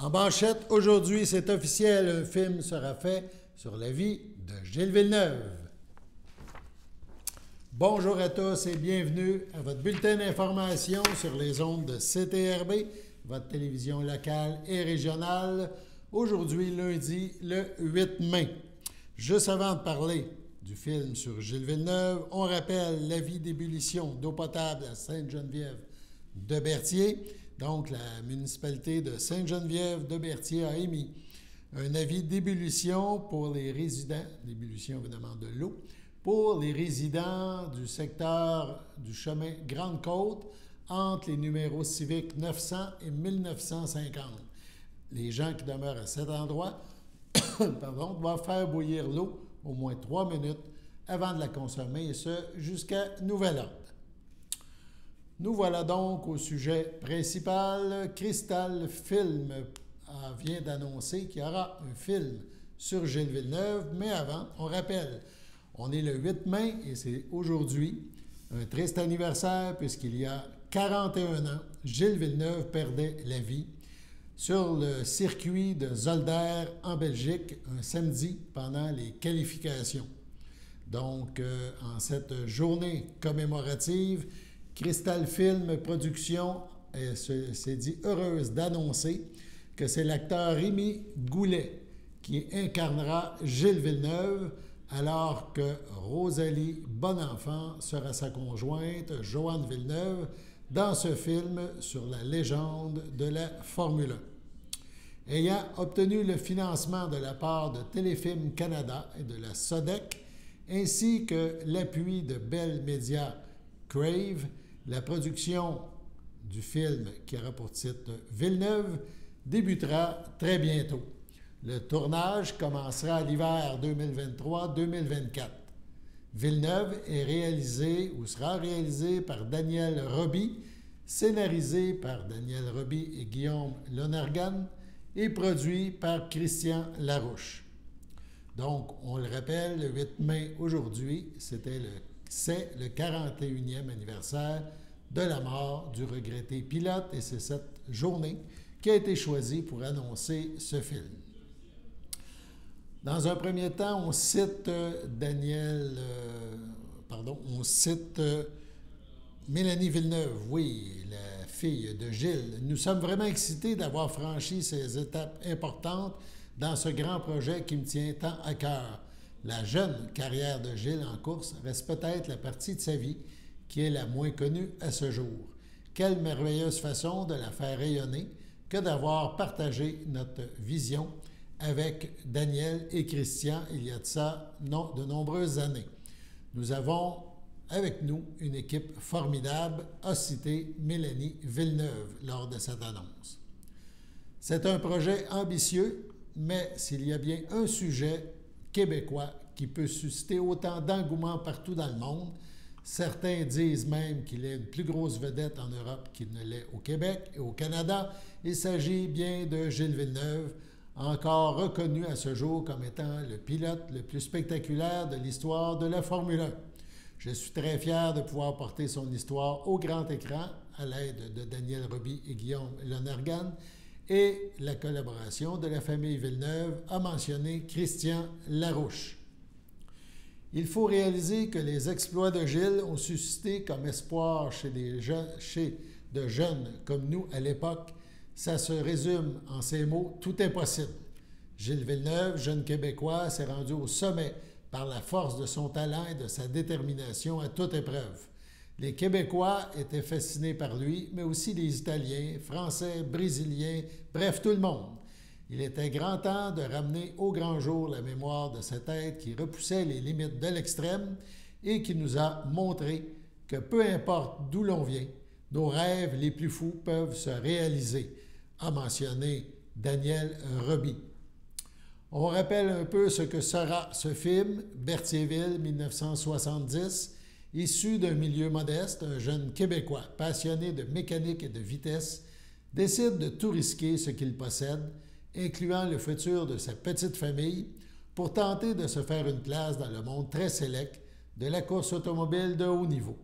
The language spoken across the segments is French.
En manchette, aujourd'hui, c'est officiel, un film sera fait sur la vie de Gilles Villeneuve. Bonjour à tous et bienvenue à votre bulletin d'information sur les ondes de CTRB, votre télévision locale et régionale. Aujourd'hui, lundi, le 8 mai. Juste avant de parler du film sur Gilles Villeneuve, on rappelle l'avis d'ébullition d'eau potable à Sainte-Geneviève-de-Berthier. Donc, la municipalité de Sainte-Geneviève-de-Berthier a émis un avis d'ébullition pour les résidents, l'ébullition évidemment de l'eau, pour les résidents du secteur du chemin Grande-Côte entre les numéros civiques 900 et 1950. Les gens qui demeurent à cet endroit doivent faire bouillir l'eau au moins 3 minutes avant de la consommer, et ce, jusqu'à nouvel ordre. Nous voilà donc au sujet principal. Crystal Film vient d'annoncer qu'il y aura un film sur Gilles Villeneuve, mais avant, on rappelle, on est le 8 mai et c'est aujourd'hui un triste anniversaire puisqu'il y a 41 ans, Gilles Villeneuve perdait la vie sur le circuit de Zolder en Belgique un samedi pendant les qualifications. Donc, en cette journée commémorative, Crystal Film Production s'est dit heureuse d'annoncer que c'est l'acteur Rémi Goulet qui incarnera Gilles Villeneuve, alors que Rosalie Bonenfant sera sa conjointe, Joanne Villeneuve, dans ce film sur la légende de la Formule 1. Ayant obtenu le financement de la part de Téléfilm Canada et de la SODEC, ainsi que l'appui de Bell Media Crave, la production du film qui aura pour titre Villeneuve débutera très bientôt. Le tournage commencera à l'hiver 2023-2024. Villeneuve est réalisé ou sera réalisé par Daniel Roby, scénarisé par Daniel Roby et Guillaume Lonergan et produit par Christian Larouche. Donc, on le rappelle, le 8 mai aujourd'hui, c'est le 41e anniversaire de la mort du regretté pilote et c'est cette journée qui a été choisie pour annoncer ce film. Dans un premier temps, on cite Mélanie Villeneuve, oui, la fille de Gilles. Nous sommes vraiment excités d'avoir franchi ces étapes importantes dans ce grand projet qui me tient tant à cœur. La jeune carrière de Gilles en course reste peut-être la partie de sa vie qui est la moins connue à ce jour. Quelle merveilleuse façon de la faire rayonner que d'avoir partagé notre vision avec Daniel et Christian il y a de ça de nombreuses années. Nous avons avec nous une équipe formidable, a cité Mélanie Villeneuve lors de cette annonce. C'est un projet ambitieux, mais s'il y a bien un sujet québécois qui peut susciter autant d'engouement partout dans le monde, certains disent même qu'il est une plus grosse vedette en Europe qu'il ne l'est au Québec et au Canada. Il s'agit bien de Gilles Villeneuve, encore reconnu à ce jour comme étant le pilote le plus spectaculaire de l'histoire de la Formule 1. Je suis très fier de pouvoir porter son histoire au grand écran à l'aide de Daniel Roby et Guillaume Lonergan, et la collaboration de la famille Villeneuve a mentionné Christian Larouche. Il faut réaliser que les exploits de Gilles ont suscité comme espoir chez de jeunes comme nous à l'époque. Ça se résume en ces mots: tout est possible. Gilles Villeneuve, jeune Québécois, s'est rendu au sommet par la force de son talent et de sa détermination à toute épreuve. Les Québécois étaient fascinés par lui, mais aussi les Italiens, Français, Brésiliens, bref, tout le monde. Il était grand temps de ramener au grand jour la mémoire de cet être qui repoussait les limites de l'extrême et qui nous a montré que peu importe d'où l'on vient, nos rêves les plus fous peuvent se réaliser, a mentionné Daniel Roby. On rappelle un peu ce que sera ce film, Berthierville, 1970, issu d'un milieu modeste. Un jeune Québécois passionné de mécanique et de vitesse décide de tout risquer ce qu'il possède, incluant le futur de sa petite famille, pour tenter de se faire une place dans le monde très sélect de la course automobile de haut niveau.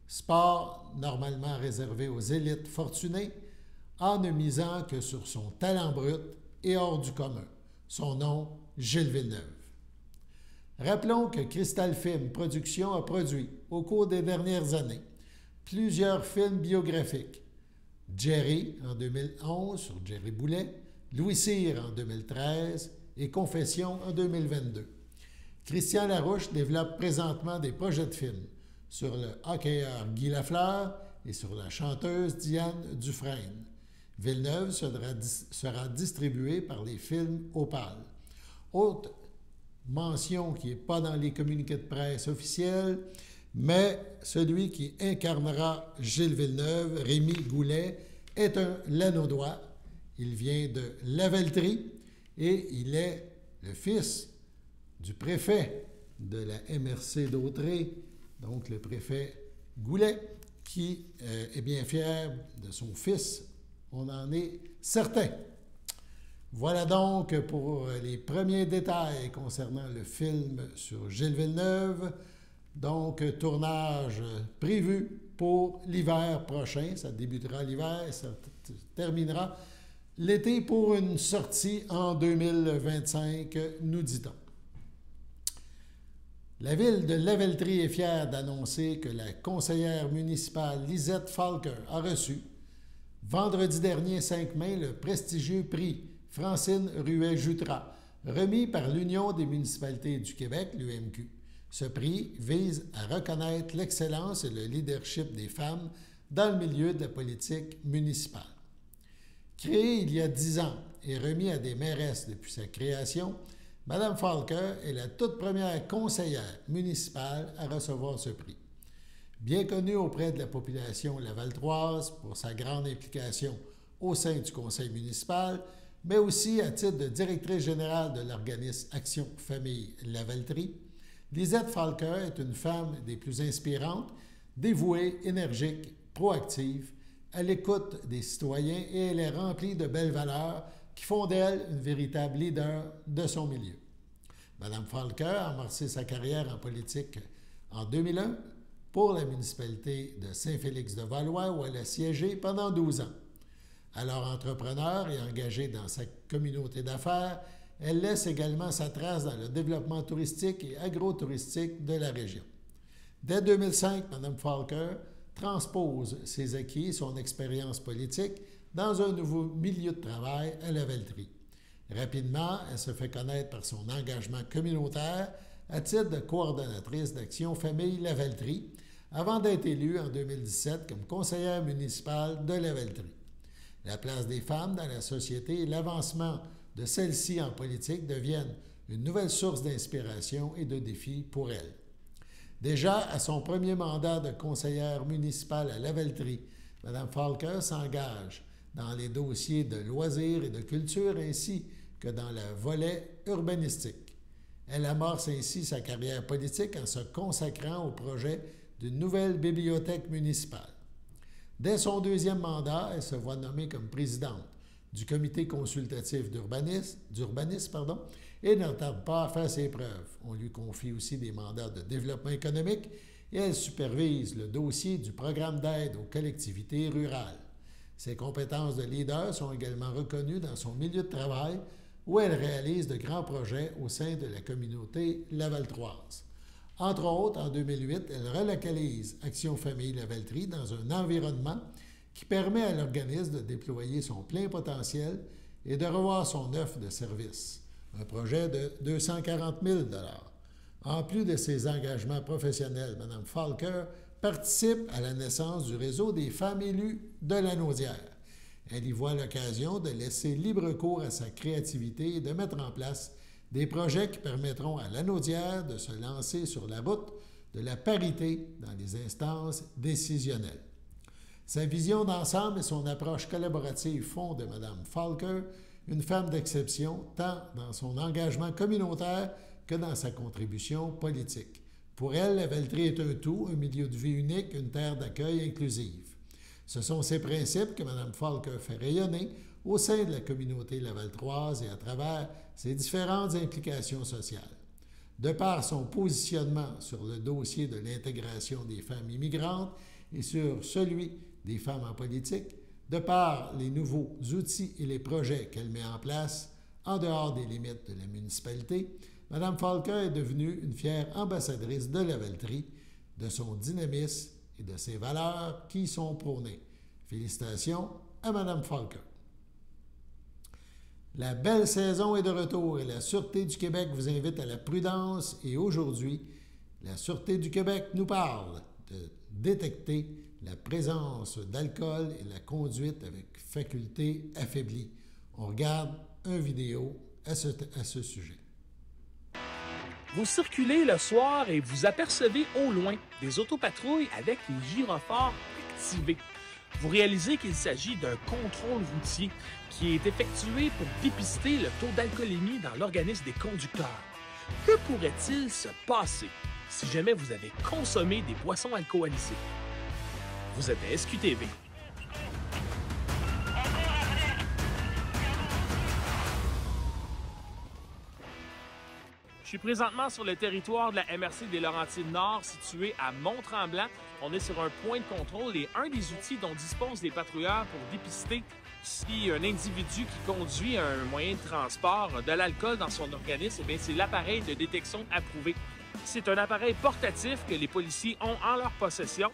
Sport normalement réservé aux élites fortunées, en ne misant que sur son talent brut et hors du commun. Son nom, Gilles Villeneuve. Rappelons que Crystal Film Productions a produit, au cours des dernières années, plusieurs films biographiques. Jerry en 2011 sur Jerry Boulet, Louis Cyr en 2013 et Confession en 2022. Christian Larouche développe présentement des projets de films sur le hockeyeur Guy Lafleur et sur la chanteuse Diane Dufresne. Villeneuve sera distribué par les films Opal. Autre mention qui n'est pas dans les communiqués de presse officiels, mais celui qui incarnera Gilles Villeneuve, Rémi Goulet, est un Lanaudois. Il vient de Lavaltrie et il est le fils du préfet de la MRC d'Autrey, donc le préfet Goulet, qui est bien fier de son fils. On en est certain. Voilà donc pour les premiers détails concernant le film sur Gilles Villeneuve. Donc, tournage prévu pour l'hiver prochain. Ça débutera l'hiver et ça terminera l'été pour une sortie en 2025, nous dit-on. La ville de Lavaltrie est fière d'annoncer que la conseillère municipale Lisette Falker a reçu, vendredi dernier 5 mai, le prestigieux prix Francine Ruet-Jutras, remis par l'Union des municipalités du Québec, l'UMQ. Ce prix vise à reconnaître l'excellence et le leadership des femmes dans le milieu de la politique municipale. Créée il y a 10 ans et remis à des mairesses depuis sa création, Mme Falker est la toute première conseillère municipale à recevoir ce prix. Bien connue auprès de la population lavaltroise pour sa grande implication au sein du conseil municipal, mais aussi à titre de directrice générale de l'organisme Action Famille Lavaltrie, Lisette Falker est une femme des plus inspirantes, dévouée, énergique, proactive, à l'écoute des citoyens et elle est remplie de belles valeurs qui font d'elle une véritable leader de son milieu. Mme Falker a amorcé sa carrière en politique en 2001 pour la municipalité de Saint-Félix-de-Valois où elle a siégé pendant 12 ans. Alors entrepreneur et engagée dans sa communauté d'affaires, elle laisse également sa trace dans le développement touristique et agro-touristique de la région. Dès 2005, Mme Falker transpose ses acquis et son expérience politique dans un nouveau milieu de travail à Lavaltrie. Rapidement, elle se fait connaître par son engagement communautaire à titre de coordonnatrice d'Action Famille Lavaltrie, avant d'être élue en 2017 comme conseillère municipale de Lavaltrie. La place des femmes dans la société et l'avancement de celles-ci en politique deviennent une nouvelle source d'inspiration et de défis pour elle. Déjà, à son premier mandat de conseillère municipale à Lavaltrie, Mme Falker s'engage dans les dossiers de loisirs et de culture ainsi que dans le volet urbanistique. Elle amorce ainsi sa carrière politique en se consacrant au projet d'une nouvelle bibliothèque municipale. Dès son deuxième mandat, elle se voit nommée comme présidente du comité consultatif d'urbanisme et ne tarde pas à faire ses preuves. On lui confie aussi des mandats de développement économique et elle supervise le dossier du programme d'aide aux collectivités rurales. Ses compétences de leader sont également reconnues dans son milieu de travail où elle réalise de grands projets au sein de la communauté lavaltroise. Entre autres, en 2008, elle relocalise Action Famille Lavaltrie dans un environnement qui permet à l'organisme de déployer son plein potentiel et de revoir son offre de services. Un projet de 240 000 $. En plus de ses engagements professionnels, Mme Falker participe à la naissance du réseau des femmes élues de Lanaudière. Elle y voit l'occasion de laisser libre cours à sa créativité et de mettre en place des projets qui permettront à Lanaudière de se lancer sur la route de la parité dans les instances décisionnelles. Sa vision d'ensemble et son approche collaborative font de Mme Falker une femme d'exception tant dans son engagement communautaire que dans sa contribution politique. Pour elle, Lavaltrie est un tout, un milieu de vie unique, une terre d'accueil inclusive. Ce sont ces principes que Mme Falker fait rayonner au sein de la communauté lavaltroise et à travers ses différentes implications sociales. De par son positionnement sur le dossier de l'intégration des femmes immigrantes et sur celui des femmes en politique, De par les nouveaux outils et les projets qu'elle met en place en dehors des limites de la municipalité, Mme Falker est devenue une fière ambassadrice de la Valtrie, de son dynamisme et de ses valeurs qui y sont prônées. Félicitations à Mme Falker. La belle saison est de retour et la Sûreté du Québec vous invite à la prudence et aujourd'hui, la Sûreté du Québec nous parle de détecter la présence d'alcool et la conduite avec faculté affaiblie. On regarde une vidéo à ce sujet. Vous circulez le soir et vous apercevez au loin des autopatrouilles avec les gyrophares activés. Vous réalisez qu'il s'agit d'un contrôle routier qui est effectué pour dépister le taux d'alcoolémie dans l'organisme des conducteurs. Que pourrait-il se passer si jamais vous avez consommé des boissons alcoolisées? Vous êtes à SQTV. Je suis présentement sur le territoire de la MRC des Laurentides-Nord, situé à Mont-Tremblant. On est sur un point de contrôle et un des outils dont disposent les patrouilleurs pour dépister si un individu qui conduit un moyen de transport a de l'alcool dans son organisme, c'est l'appareil de détection approuvé. C'est un appareil portatif que les policiers ont en leur possession.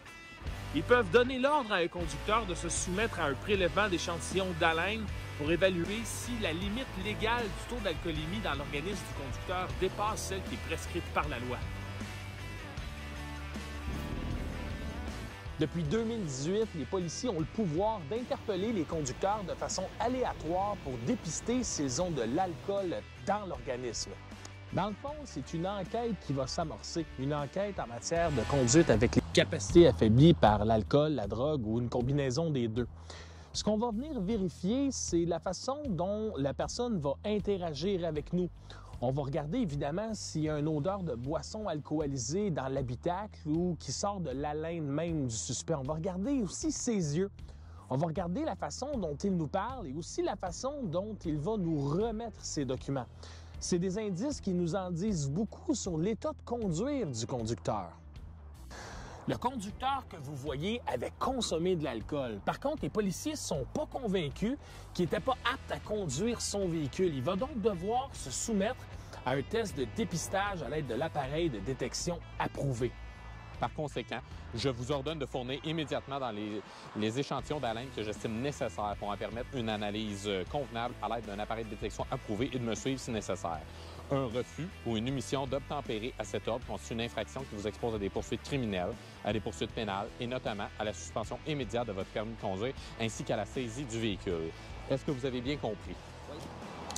Ils peuvent donner l'ordre à un conducteur de se soumettre à un prélèvement d'échantillons d'haleine pour évaluer si la limite légale du taux d'alcoolémie dans l'organisme du conducteur dépasse celle qui est prescrite par la loi. Depuis 2018, les policiers ont le pouvoir d'interpeller les conducteurs de façon aléatoire pour dépister s'ils ont de l'alcool dans l'organisme. Dans le fond, c'est une enquête qui va s'amorcer, une enquête en matière de conduite avec les capacités affaiblies par l'alcool, la drogue ou une combinaison des deux. Ce qu'on va venir vérifier, c'est la façon dont la personne va interagir avec nous. On va regarder évidemment s'il y a une odeur de boisson alcoolisée dans l'habitacle ou qui sort de l'haleine même du suspect. On va regarder aussi ses yeux. On va regarder la façon dont il nous parle et aussi la façon dont il va nous remettre ses documents. C'est des indices qui nous en disent beaucoup sur l'état de conduire du conducteur. Le conducteur que vous voyez avait consommé de l'alcool. Par contre, les policiers ne sont pas convaincus qu'il n'était pas apte à conduire son véhicule. Il va donc devoir se soumettre à un test de dépistage à l'aide de l'appareil de détection approuvé. Par conséquent, je vous ordonne de fournir immédiatement dans les échantillons d'haleine que j'estime nécessaires pour en permettre une analyse convenable à l'aide d'un appareil de détection approuvé et de me suivre si nécessaire. Un refus ou une omission d'obtempérer à cet ordre constitue une infraction qui vous expose à des poursuites criminelles, à des poursuites pénales et notamment à la suspension immédiate de votre permis de conduire ainsi qu'à la saisie du véhicule. Est-ce que vous avez bien compris? Oui.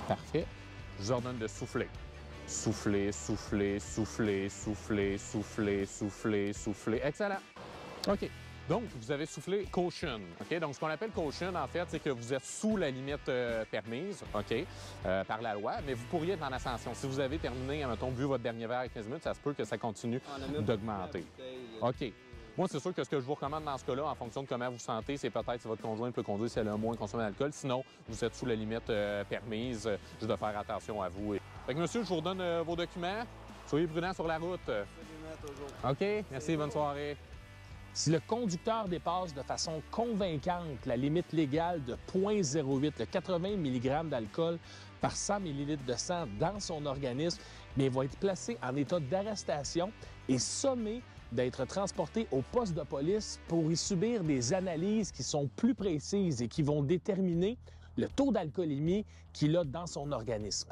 Parfait. Je vous ordonne de souffler. Souffler, souffler, souffler, souffler, souffler, souffler, souffler. Excellent. OK. Donc, vous avez soufflé caution. OK? Donc, ce qu'on appelle caution, en fait, c'est que vous êtes sous la limite permise, OK, par la loi, mais vous pourriez être en ascension. Si vous avez terminé, mettons, bu votre dernier verre à 15 minutes, ça se peut que ça continue d'augmenter. OK. Moi, c'est sûr que ce que je vous recommande dans ce cas-là, en fonction de comment vous sentez, c'est peut-être si votre conjoint peut conduire si elle a moins consommé d'alcool. Sinon, vous êtes sous la limite permise. Je dois faire attention à vous. Fait que, monsieur, je vous redonne vos documents. Soyez prudents sur la route. OK. Merci. Bonne soirée. Si le conducteur dépasse de façon convaincante la limite légale de 0,08, le 80 mg d'alcool par 100 ml de sang dans son organisme, il va être placé en état d'arrestation et sommé d'être transporté au poste de police pour y subir des analyses qui sont plus précises et qui vont déterminer le taux d'alcoolémie qu'il a dans son organisme.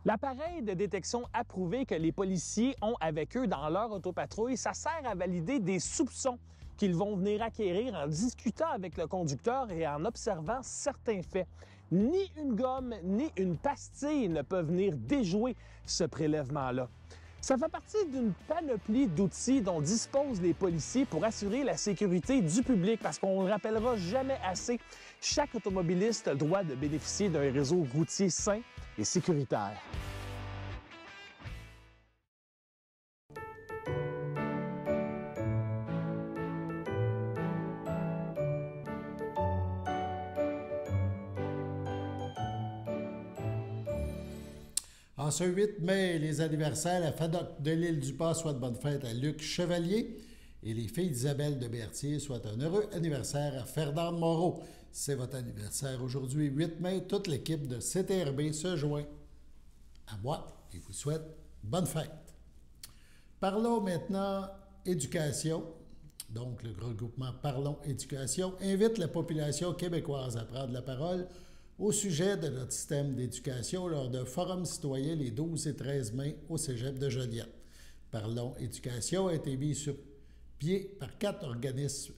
L'appareil de détection approuvé que les policiers ont avec eux dans leur autopatrouille, ça sert à valider des soupçons qu'ils vont venir acquérir en discutant avec le conducteur et en observant certains faits. Ni une gomme, ni une pastille ne peuvent venir déjouer ce prélèvement-là. Ça fait partie d'une panoplie d'outils dont disposent les policiers pour assurer la sécurité du public, parce qu'on ne le rappellera jamais assez, chaque automobiliste a le droit de bénéficier d'un réseau routier sain et sécuritaire. En ce 8 mai, les anniversaires, la FADOC de l'Île-du-Pas souhaite bonne fête à Luc Chevalier et les filles d'Isabelle de Berthier souhaitent un heureux anniversaire à Fernande Moreau. C'est votre anniversaire aujourd'hui, 8 mai. Toute l'équipe de CTRB se joint à moi et vous souhaite bonne fête. Parlons maintenant éducation. Donc, le regroupement Parlons Éducation invite la population québécoise à prendre la parole au sujet de notre système d'éducation lors d'un forum citoyen les 12 et 13 mai au Cégep de Joliette. Parlons Éducation a été mis sur pied par 4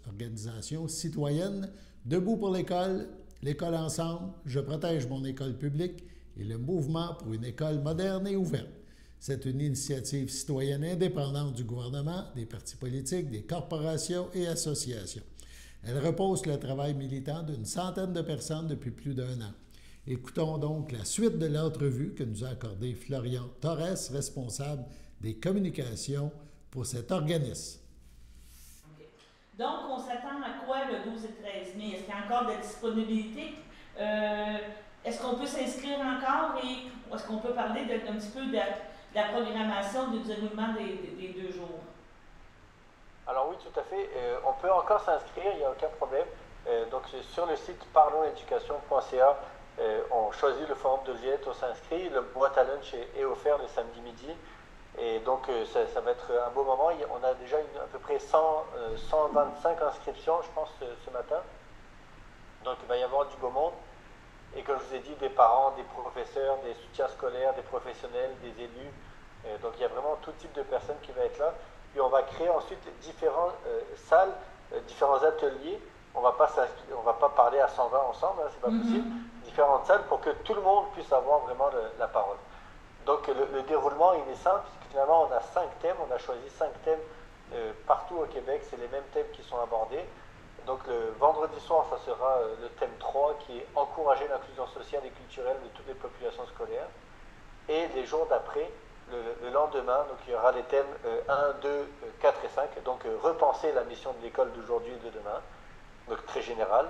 organisations citoyennes, Debout pour l'école, L'École ensemble, Je protège mon école publique et le Mouvement pour une école moderne et ouverte. C'est une initiative citoyenne indépendante du gouvernement, des partis politiques, des corporations et associations. Elle repose sur le travail militant d'une centaine de personnes depuis plus d'1 an. Écoutons donc la suite de l'entrevue que nous a accordée Florian Torres, responsable des communications pour cet organisme. Okay. Donc, on s'attend à quoi le 12 et 13 mai? Est-ce qu'il y a encore de la disponibilité? Est-ce qu'on peut s'inscrire encore et est-ce qu'on peut parler un petit peu de la programmation du déroulement des 2 jours? Alors oui, tout à fait. On peut encore s'inscrire, il n'y a aucun problème. Donc sur le site parlonséducation.ca, on choisit le forum de Joliette, on s'inscrit. Le boîte à lunch est offert le samedi midi. Et donc ça va être un beau moment. On a déjà à peu près 125 inscriptions, je pense, ce matin. Donc il va y avoir du beau monde. Et comme je vous ai dit, des parents, des professeurs, des soutiens scolaires, des professionnels, des élus. Donc il y a vraiment tout type de personnes qui va être là. Puis on va créer ensuite différentes salles, différents ateliers. On va pas parler à 120 ensemble, hein, c'est pas possible. Différentes salles pour que tout le monde puisse avoir vraiment la parole. Donc le déroulement, il est simple, puisque finalement on a 5 thèmes. On a choisi 5 thèmes partout au Québec. C'est les mêmes thèmes qui sont abordés. Donc le vendredi soir, ça sera le thème 3 qui est encourager l'inclusion sociale et culturelle de toutes les populations scolaires. Et les jours d'après, le lendemain, donc il y aura les thèmes 1, 2, 4 et 5. Donc repenser la mission de l'école d'aujourd'hui et de demain, donc très général.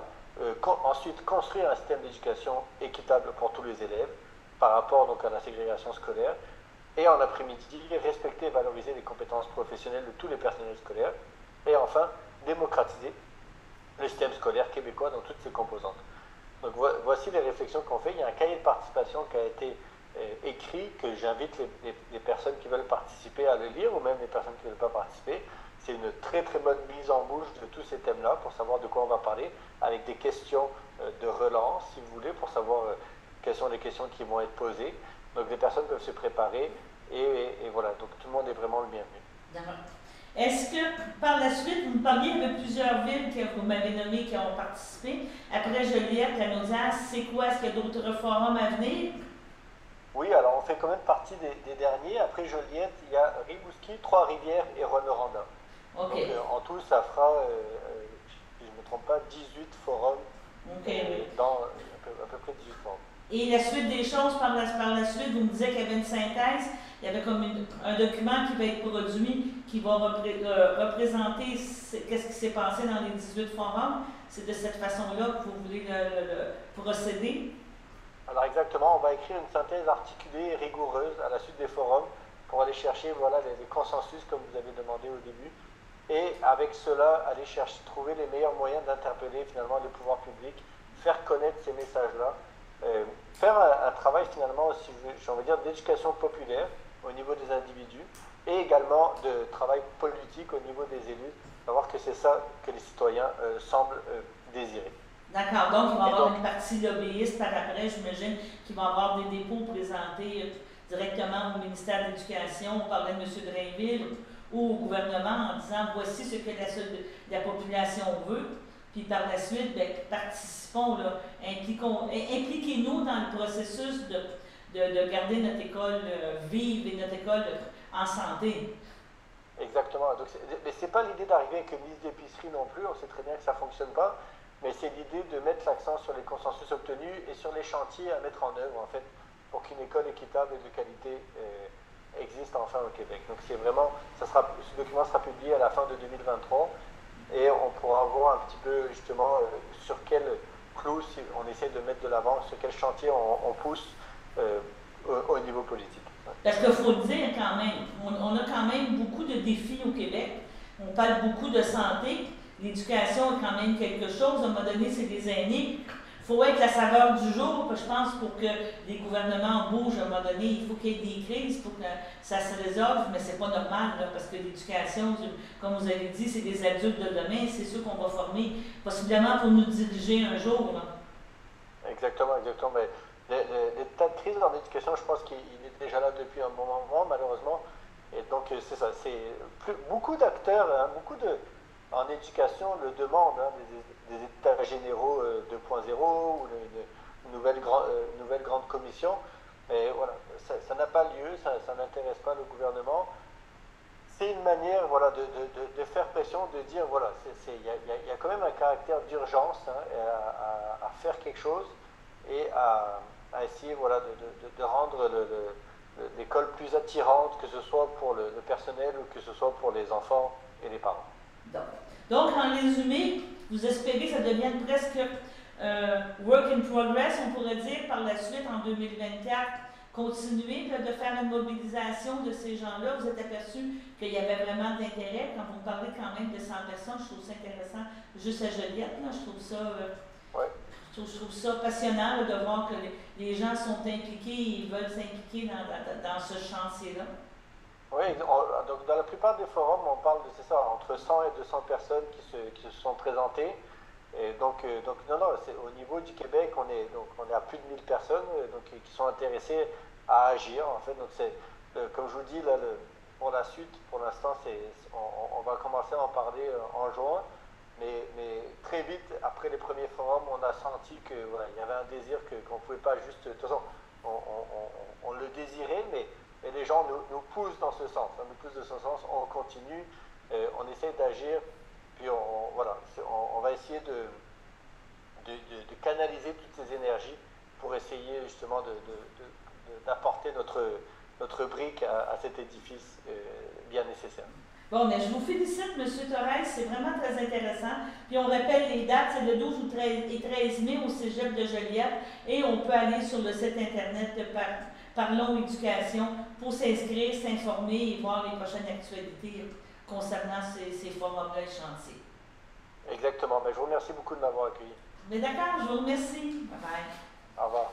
Ensuite, construire un système d'éducation équitable pour tous les élèves par rapport donc à la ségrégation scolaire. Et en après-midi, respecter et valoriser les compétences professionnelles de tous les personnels scolaires. Et enfin, démocratiser le système scolaire québécois dans toutes ses composantes. Donc voici les réflexions qu'on fait. Il y a un cahier de participation qui a été écrit, que j'invite les personnes qui veulent participer à le lire, ou même les personnes qui ne veulent pas participer. C'est une très très bonne mise en bouche de tous ces thèmes-là pour savoir de quoi on va parler, avec des questions de relance, si vous voulez, pour savoir quelles sont les questions qui vont être posées. Donc les personnes peuvent se préparer, et voilà, donc tout le monde est vraiment le bienvenu. D'accord. Est-ce que, par la suite, vous me parliez de plusieurs villes que vous m'avez nommées qui ont participé. Après Joliette, la Naudière, c'est quoi? Est-ce qu'il y a d'autres forums à venir? Oui, alors on fait quand même partie des derniers. Après Joliette, il y a Rimouski, Trois-Rivières et Rouyn-Noranda. Okay. Donc en tout, ça fera, si je ne me trompe pas, 18 forums. Okay, dans à peu près 18 forums. Et la suite des choses, par la suite, vous me disiez qu'il y avait une synthèse, il y avait comme un document qui va être produit, qui va représenter qu'est-ce qui s'est passé dans les 18 forums. C'est de cette façon-là que vous voulez procéder? Alors exactement, on va écrire une synthèse articulée et rigoureuse à la suite des forums pour aller chercher les consensus comme vous avez demandé au début. Et avec cela, aller trouver les meilleurs moyens d'interpeller finalement le pouvoir public, faire connaître ces messages-là, faire un travail finalement, aussi, j'ai envie de dire, d'éducation populaire au niveau des individus et également de travail politique au niveau des élus, savoir que c'est ça que les citoyens semblent désirer. D'accord, donc il va y avoir une partie lobbyiste par après, j'imagine, qui va avoir des dépôts présentés directement au ministère de l'Éducation, on parlait de M. Drainville, ou au gouvernement en disant voici ce que la population veut. Puis par la suite, bien, participons, là, impliquez-nous dans le processus de garder notre école vive et notre école en santé. Exactement. Donc, mais ce n'est pas l'idée d'arriver avec une liste d'épicerie non plus, on sait très bien que ça ne fonctionne pas, mais c'est l'idée de mettre l'accent sur les consensus obtenus et sur les chantiers à mettre en œuvre, en fait, pour qu'une école équitable et de qualité existe enfin au Québec. Donc c'est vraiment, ce document sera publié à la fin de 2023, et on pourra voir un petit peu justement sur quel clou on essaie de mettre de l'avant, sur quel chantier on pousse au niveau politique. Parce qu'il faut le dire quand même, on a quand même beaucoup de défis au Québec. On parle beaucoup de santé. L'éducation est quand même quelque chose. À un moment donné, c'est des aînés. Il faut être la saveur du jour. Je pense pour que les gouvernements bougent à un moment donné, il faut qu'il y ait des crises pour que ça se résolve. Mais c'est pas normal, là, parce que l'éducation, comme vous avez dit, c'est des adultes de demain. C'est ceux qu'on va former, possiblement pour nous diriger un jour. Là. Exactement, exactement. Mais l'état de crise dans l'éducation, je pense qu'il est déjà là depuis un bon moment, malheureusement. Et donc, c'est ça. Beaucoup d'acteurs, hein, en éducation le demandent, hein, des états généraux 2.0 ou une nouvelle grande commission. Mais voilà, ça n'a pas lieu, ça n'intéresse pas le gouvernement. C'est une manière voilà, de faire pression, de dire voilà, il y a quand même un caractère d'urgence hein, à faire quelque chose et à essayer voilà, de rendre l'école plus attirante, que ce soit pour le personnel ou que ce soit pour les enfants et les parents. Donc, en résumé, vous espérez que ça devienne presque work in progress, on pourrait dire, par la suite, en 2024, continuer de faire une mobilisation de ces gens-là. Vous êtes aperçu qu'il y avait vraiment d'intérêt. Quand vous parlez quand même de 100 personnes, je trouve ça intéressant. Juste à Joliette, là, je trouve ça... Je trouve ça passionnant là, de voir que les gens sont impliqués et veulent s'impliquer dans ce chantier-là. Oui, donc dans la plupart des forums, on parle de, c'est ça, entre 100 et 200 personnes qui se sont présentées. Et donc non, au niveau du Québec, on est à plus de 1000 personnes qui sont intéressées à agir. En fait, donc comme je vous dis, là, pour la suite, pour l'instant, on va commencer à en parler en juin. Mais très vite, après les premiers forums, on a senti que voilà, il y avait un désir qu'on ne pouvait pas juste... De toute façon, on le désirait, mais les gens nous poussent dans ce sens. Nous poussent dans ce sens, on continue, on essaie d'agir, puis on va essayer de canaliser toutes ces énergies pour essayer justement d'apporter notre brique à cet édifice bien nécessaire. Bon, mais je vous félicite, M. Torres, c'est vraiment très intéressant. Puis on rappelle les dates, c'est le 12 et 13 mai au Cégep de Joliette. Et on peut aller sur le site Internet de Parlons Éducation pour s'inscrire, s'informer et voir les prochaines actualités concernant ces forums-là et chantiers. Exactement. Mais je vous remercie beaucoup de m'avoir accueilli. Mais d'accord, je vous remercie. Bye-bye. Au revoir.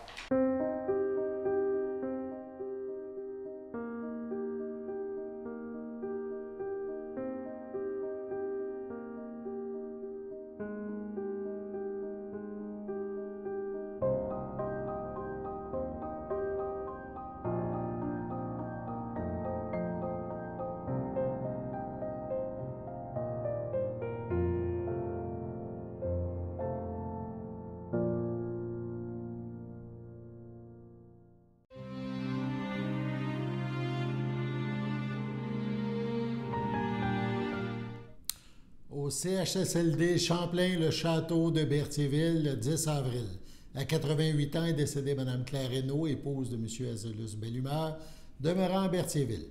Au CHSLD Champlain-le-Château de Berthierville, le 10 avril. À 88 ans est décédée Mme Claire Hainaut, épouse de M. Azélus Bellumeur, demeurant à Berthierville.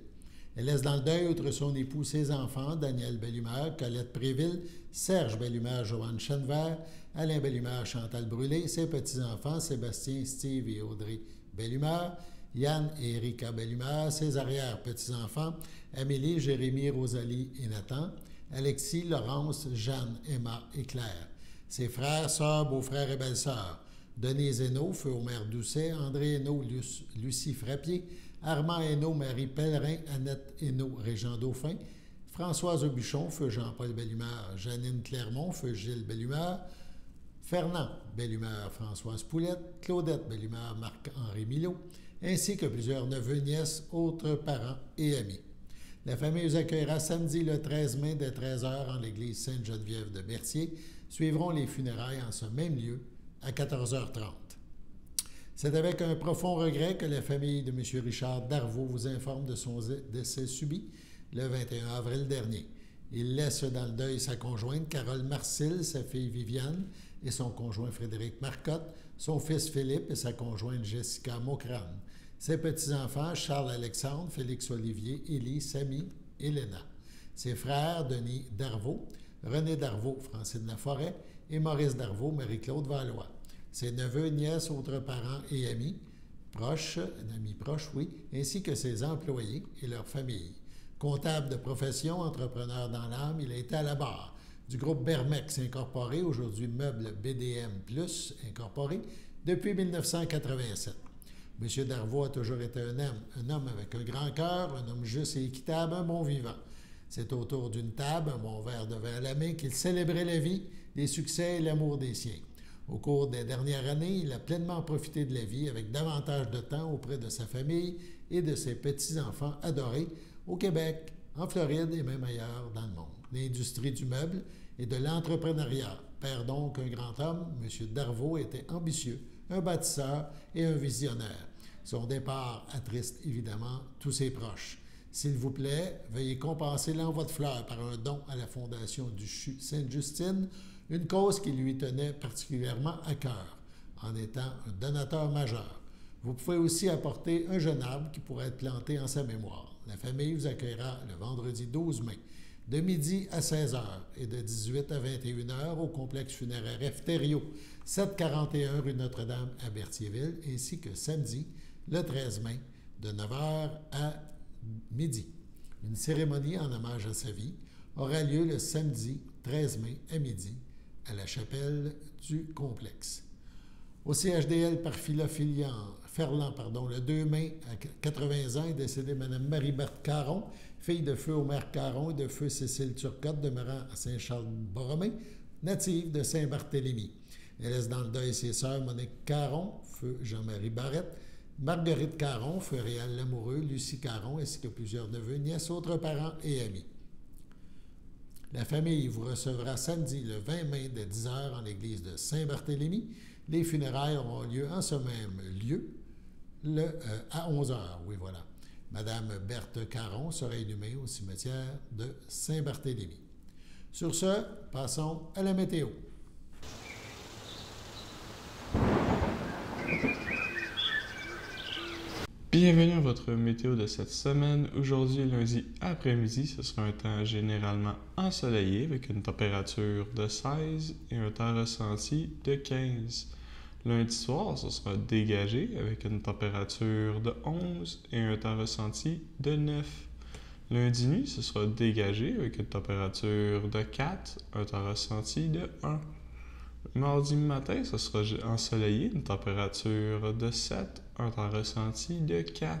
Elle laisse dans le deuil, outre son époux, ses enfants, Daniel Bellumeur, Colette Préville, Serge Bellumeur, Joanne Chenevert, Alain Bellumeur, Chantal Brûlé, ses petits-enfants, Sébastien, Steve et Audrey Bellumeur, Yann et Erika Bellumeur, ses arrière-petits-enfants, Amélie, Jérémie, Rosalie et Nathan, Alexis, Laurence, Jeanne, Emma et Claire. Ses frères, sœurs, beaux-frères et belles-sœurs. Denise Hainaut, feu Omer Doucet, André Hainaut, Lucie Frappier, Armand Hainaut, Marie Pellerin, Annette Hainaut, Régent Dauphin, Françoise Aubuchon, feu Jean-Paul Bellumeur, Janine Clermont, feu Gilles Bellumeur, Fernand Bellumeur, Françoise Poulette, Claudette Bellumeur, Marc-Henri Milot, ainsi que plusieurs neveux, nièces, autres parents et amis. La famille vous accueillera samedi le 13 mai dès 13h en l'église Sainte-Geneviève de Berthier. Suivront les funérailles en ce même lieu à 14h30. C'est avec un profond regret que la famille de M. Richard Darvaux vous informe de son décès subit le 21 avril dernier. Il laisse dans le deuil sa conjointe Carole Marcille, sa fille Viviane et son conjoint Frédéric Marcotte, son fils Philippe et sa conjointe Jessica Maucrane. Ses petits-enfants, Charles-Alexandre, Félix-Olivier, Élie, Samy et Léna. Ses frères, Denis Darvaux, René Darvaux, Francine Laforêt et Maurice Darvaux, Marie-Claude Valois. Ses neveux, nièces, autres parents et amis proches, ainsi que ses employés et leurs familles. Comptable de profession, entrepreneur dans l'âme, il a été à la barre du groupe Bermex Incorporé, aujourd'hui Meubles BDM Plus Incorporé, depuis 1987. M. Darvaux a toujours été un homme avec un grand cœur, un homme juste et équitable, un bon vivant. C'est autour d'une table, un bon verre de vin à la main, qu'il célébrait la vie, les succès et l'amour des siens. Au cours des dernières années, il a pleinement profité de la vie avec davantage de temps auprès de sa famille et de ses petits-enfants adorés au Québec, en Floride et même ailleurs dans le monde. L'industrie du meuble et de l'entrepreneuriat perd donc un grand homme. M. Darvaux était ambitieux, un bâtisseur et un visionnaire. Son départ attriste évidemment tous ses proches. S'il vous plaît, veuillez compenser l'envoi de fleurs par un don à la Fondation du CHU Sainte-Justine, une cause qui lui tenait particulièrement à cœur, en étant un donateur majeur. Vous pouvez aussi apporter un jeune arbre qui pourrait être planté en sa mémoire. La famille vous accueillera le vendredi 12 mai, de midi à 16h et de 18 à 21h au complexe funéraire Efterio, 741 rue Notre-Dame à Berthierville, ainsi que samedi, le 13 mai, de 9h à midi. Une cérémonie en hommage à sa vie aura lieu le samedi 13 mai à midi à la chapelle du complexe. Au CHDL par Ferland, le 2 mai, à 80 ans, est décédée Mme Marie-Berthe Caron, fille de feu Omer Caron et de feu Cécile Turcotte, demeurant à Saint-Charles-Borromée, native de Saint-Barthélemy. Elle laisse dans le deuil ses sœurs Monique Caron, feu Jean-Marie Barrette, Marguerite Caron, feu Réal Lamoureux, Lucie Caron, ainsi que plusieurs neveux, nièces, autres parents et amis. La famille vous recevra samedi le 20 mai dès 10h en l'église de Saint-Barthélemy. Les funérailles auront lieu en ce même lieu à 11h. Oui, voilà. Madame Berthe Caron sera inhumée au cimetière de Saint-Barthélemy. Sur ce, passons à la météo. Bienvenue à votre météo de cette semaine. Aujourd'hui, lundi après-midi, ce sera un temps généralement ensoleillé avec une température de 16 et un temps ressenti de 15. Lundi soir, ce sera dégagé avec une température de 11 et un temps ressenti de 9. Lundi nuit, ce sera dégagé avec une température de 4, un temps ressenti de 1. Mardi matin, ce sera ensoleillé, une température de 7, un temps ressenti de 4.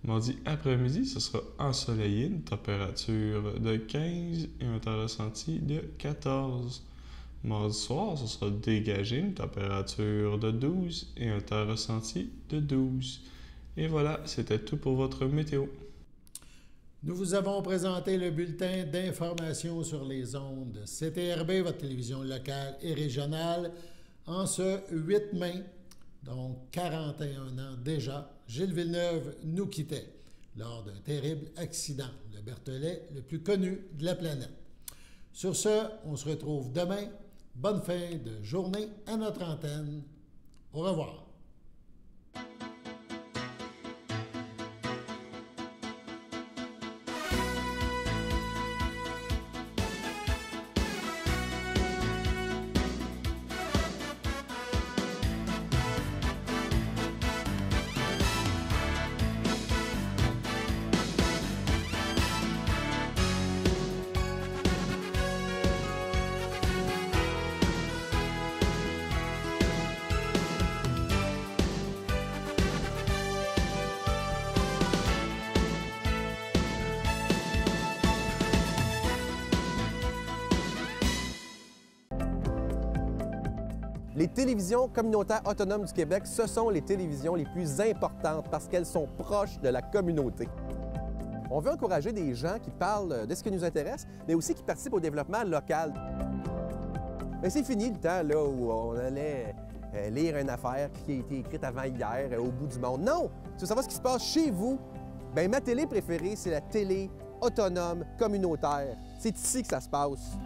Mardi après-midi, ce sera ensoleillé, une température de 15 et un temps ressenti de 14. Mardi soir, ce sera dégagé, une température de 12 et un temps ressenti de 12. Et voilà, c'était tout pour votre météo. Nous vous avons présenté le bulletin d'information sur les ondes de CTRB, votre télévision locale et régionale. En ce 8 mai, donc 41 ans déjà, Gilles Villeneuve nous quittait lors d'un terrible accident, le Berthollet le plus connu de la planète. Sur ce, on se retrouve demain. Bonne fin de journée à notre antenne. Au revoir. Les télévisions communautaires autonomes du Québec, ce sont les télévisions les plus importantes parce qu'elles sont proches de la communauté. On veut encourager des gens qui parlent de ce qui nous intéresse, mais aussi qui participent au développement local. Mais c'est fini le temps là, où on allait lire une affaire qui a été écrite avant hier au bout du monde. Non! Tu veux savoir ce qui se passe chez vous? Bien, ma télé préférée, c'est la télé autonome communautaire. C'est ici que ça se passe.